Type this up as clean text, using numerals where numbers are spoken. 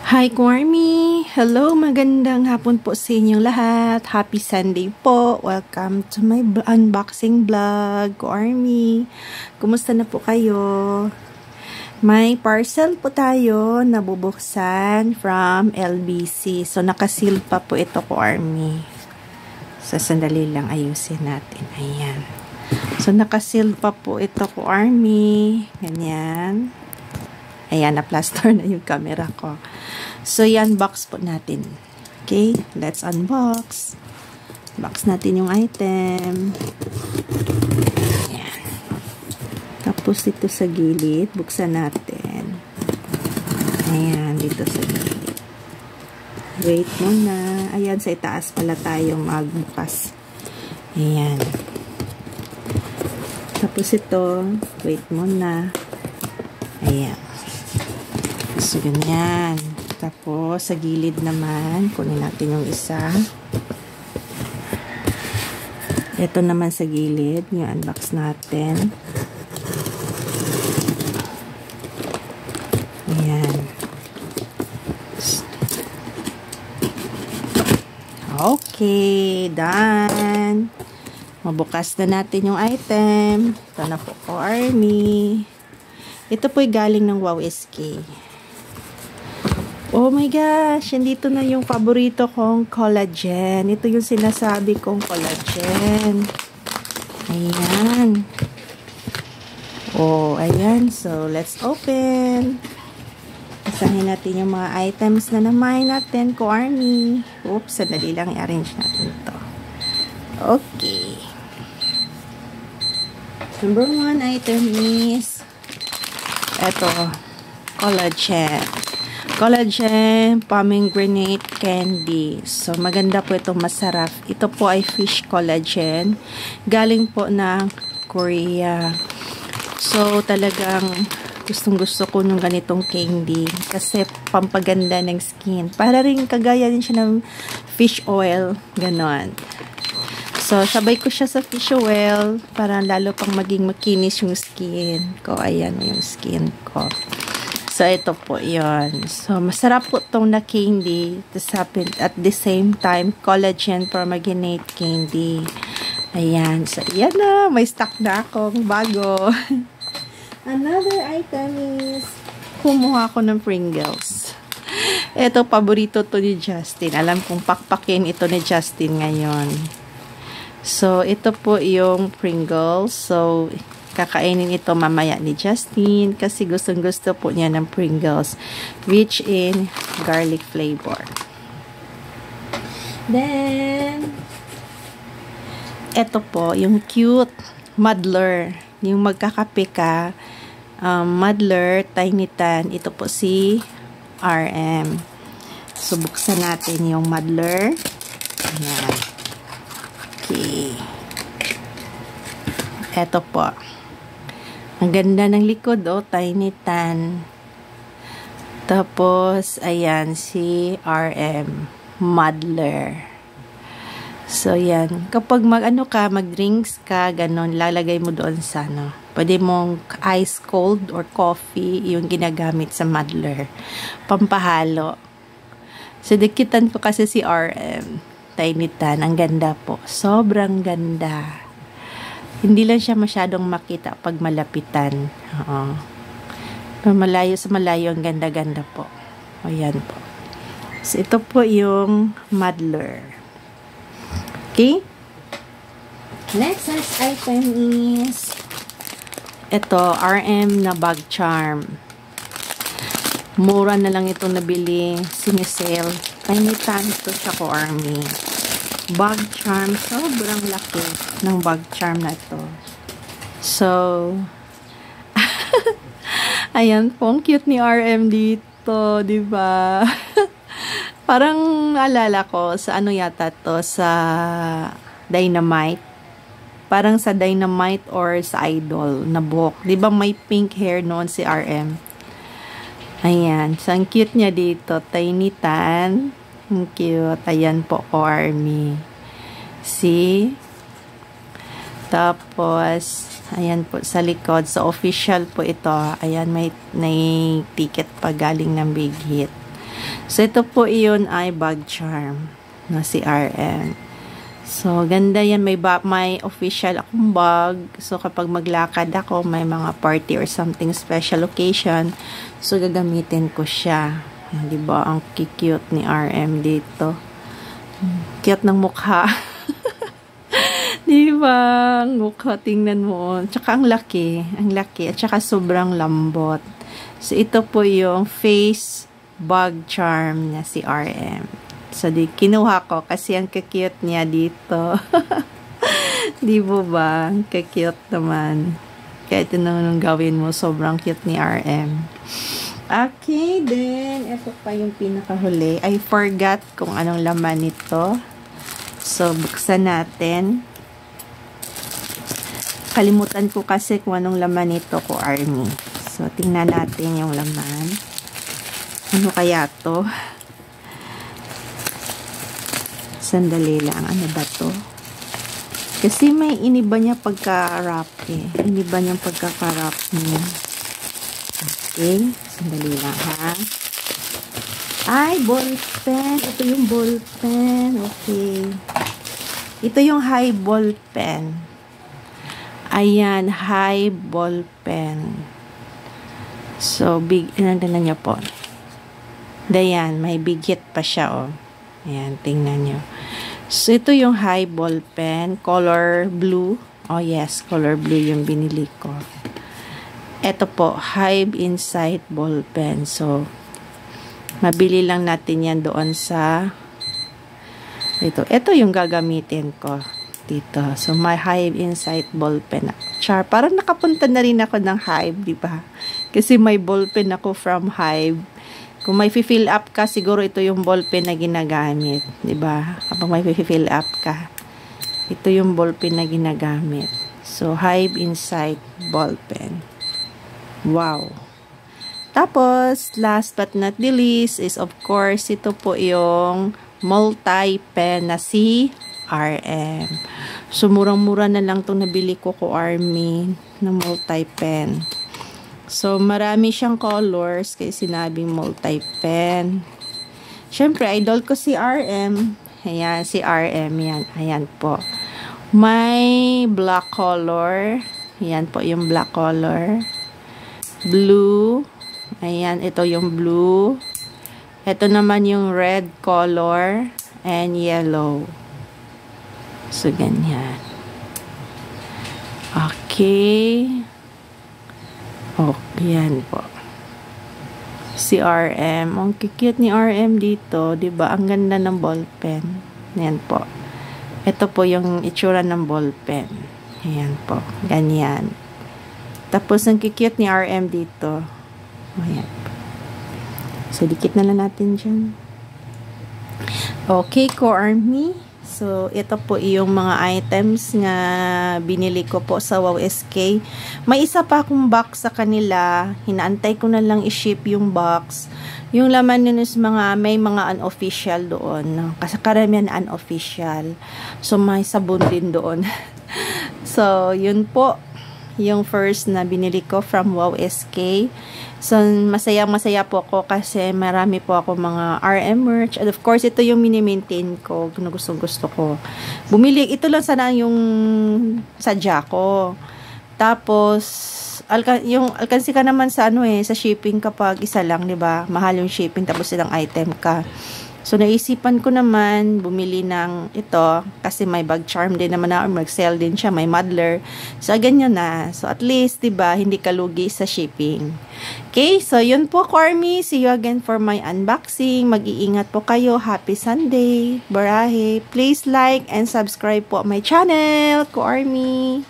Hi, Kwarmi! Hello, magandang hapon po sa inyong lahat. Happy Sunday po. Welcome to my unboxing vlog, Kwarmi. Kumusta na po kayo? May parcel po tayo na bubuksan from LBC. So, nakaseal pa po ito, Kwarmi. So, sandali lang ayusin natin. Ayan. So, nakaseal pa po ito, Kwarmi. Ganyan. Ayan, na-plaster na yung camera ko. So, yan, box po natin. Okay, let's unbox. Box natin yung item. Ayan. Tapos, dito sa gilid, buksan natin. Ayan, dito sa gilid. Wait muna. Ayan, sa itaas pala tayo magbukas. Ayan. Tapos ito, wait muna. Ayan. So, ganyan. Tapos, sa gilid naman, kunin natin yung isa. Ito naman sa gilid, yung unbox natin. Ayan. Okay, done. Mabukas na natin yung item. Ito na po, Kwarmi. Ito po'y galing ng Wow SK. Oh my gosh, andito na yung paborito kong collagen. Ito yung sinasabi kong collagen. Ayan. Oh, ayan. So, let's open. Isahin natin yung mga items na namay natin, Kwarmi. Oops, sadali lang i-arrange natin ito. Okay. Number 1 item is ito, collagen. Collagen pomegranate candy. So, maganda po itong masarap. Ito po ay fish collagen. Galing po ng Korea. So, talagang gustong-gusto ko nung ganitong candy. Kasi pampaganda ng skin. Para rin kagaya din siya ng fish oil. Ganon. So, sabay ko siya sa fish oil para lalo pang maging makinis yung skin ko. Ayan yung skin ko. So, ito po yun. So, masarap po itong na candy. At the same time, collagen pomegranate candy. Ayan. So, yan na. May stock na akong bago. Another item is kumuha ko ng Pringles. Ito, paborito to ni Justin. Alam kong pakpakin ito ni Justin ngayon. So, ito po yung Pringles. So, kakainin ito mamaya ni Justin kasi gustong-gusto po niya ng Pringles rich in garlic flavor. Then, ito po, yung cute muddler. Yung magkakape ka, muddler, Tiny Tan. Ito po si RM. So, buksan natin yung muddler. Ayan. Okay. Ito po. Ang ganda ng likod, oh, Tiny Tan. Tapos, ayan, si RM. Muddler. So, yan. Kapag mag-drinks ka, ganon, lalagay mo doon sa, pwede mong ice cold or coffee, yung ginagamit sa muddler. Pampahalo. So, dikitan ko kasi si RM. Tiny Tan. Ang ganda po. Sobrang ganda. Hindi lang siya masyadong makita pag malapitan. Oo. Malayo sa malayo, ang ganda-ganda po. O, yan po. So, ito po yung muddler. Okay? Next item is ito, RM na bag charm. Mura na lang itong nabili. Sinisale. Tiny Tan ito siya ko, Army. Bag charm. Sobrang laki ng bag charm na ito. So, ayan po. Ang cute ni RM dito. Diba? Parang alala ko sa ano yata to, sa Dynamite. Parang sa Dynamite or sa Idol na book. Diba may pink hair noon si RM? Ayan. So, ang cute niya dito. Tiny Tan. Ang cute. Ayan po, Army. See? Tapos, ayan po sa likod. So, official po ito. Ayan, may ticket pa galing ng Big Hit. So, ito po yun ay bag charm na si RM. So, ganda yan. May official akong bag. So, kapag maglakad ako, may mga party or something special occasion. So, gagamitin ko siya. Diba? Ang cute ni RM dito. Cute ng mukha. Diba? Ang mukha, tingnan mo. Tsaka ang laki. Ang laki. At tsaka sobrang lambot. So, ito po yung face bag charm na si RM. So, kinuha ko kasi ang cute niya dito. Di ba? Ang cute naman. Kahit anong gawin mo, sobrang cute ni RM. Okay, then, ito pa yung pinakahuli. I forgot kung anong laman nito. So, buksan natin. Kalimutan ko kasi kung anong laman nito ko, Army. So, tingnan natin yung laman. Ano kaya to? Sandali lang. Ano ba to? Kasi may iniba niya pagka-wrap eh. Iniba niyang pagkaka-wrap niya. Okay. Sandali lang ha. Ay, ball pen. Ito yung ball pen. Okay. Ito yung high ball pen. Ayan, high ball pen. So, big, tingnan niyo po. Dayan, may bigit pa siya, oh. Ayan, tingnan niyo. So, ito yung high ball pen, color blue. Oh, yes, color blue yung binili ko. Ito po, high inside ball pen. So, mabili lang natin yan doon sa ito. Ito yung gagamitin ko dito. So, my Hive Insight ball pen. Char, parang nakapunta na rin ako ng Hive, di ba? Kasi may ball pen ako from Hive. Kung may fill up ka, siguro ito yung ball pen na ginagamit, di ba? Kapag may fill up ka, ito yung ball pen na ginagamit. So, Hive Insight ball pen. Wow! Tapos, last but not the least is of course, ito po yung multi-pen na si RM. So, murang-mura na lang itong nabili ko Army na multi-pen. So, marami siyang colors kaya sinabing multi-pen. Siyempre, idol ko si RM. Ayan, si RM. Yan. Ayan po. May black color. Ayan po yung black color. Blue. Ayan, ito yung blue. Ito naman yung red color and yellow. So, ganyan. Okay. Oh, yan po. Si RM. Ang cute ni RM dito. Diba? Ang ganda ng ball pen. Yan po. Ito po yung itsura ng ball pen. Ayan po. Ganyan. Tapos, ang cute ni RM dito. Ayan. So, dikit na lang natin dyan. Okay, Army. So, ito po yung mga items nga binili ko po sa Wow SK. May isa pa akong box sa kanila. Hinaantay ko na lang i-ship yung box. Yung laman nun is may mga unofficial doon. Kasi karamihan unofficial. So, may sabon din doon. So, yun po. Yung first na binili ko from Wow SK. So, masaya po ako kasi marami po ako mga RM merch. And of course, ito yung mini-maintain ko. Gusto ko. Bumili, ito lang sana yung sadya ko. Tapos, yung alkansi ka naman sa sa shipping kapag isa lang, di ba? Mahal yung shipping tapos ilang item ka. So, naisipan ko naman bumili ng ito kasi may bag charm din naman na mag-sell din siya. May muddler. So, ganyan na. So, at least, diba, hindi ka lugi sa shipping. Okay, so, yun po, Army. See you again for my unboxing. Mag-iingat po kayo. Happy Sunday. Barahe. Please like and subscribe po my channel, Army.